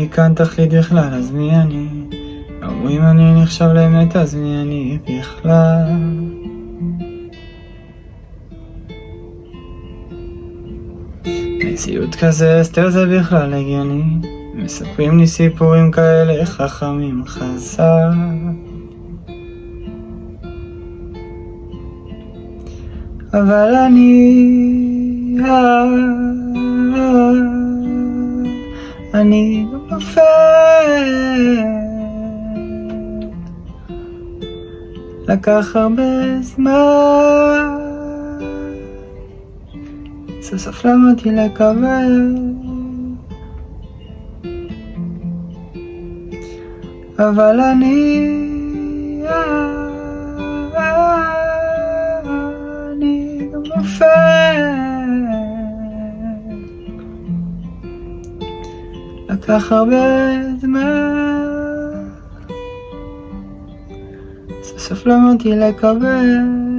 אני כאן תכלית בכלל, אז מי אני? אומרים אני נחשב לאמת, אז מי אני בכלל? מציאות כזה, אסתר זה בכלל הגיוני. מספרים לי סיפורים כאלה חכמים חזק. אבל אני גם נופל. לקח הרבה זמן, סוף סוף למדתי לקבל. אבל אני גם נופל. לקח הרבה זמן, סוף סוף למדתי לקבל.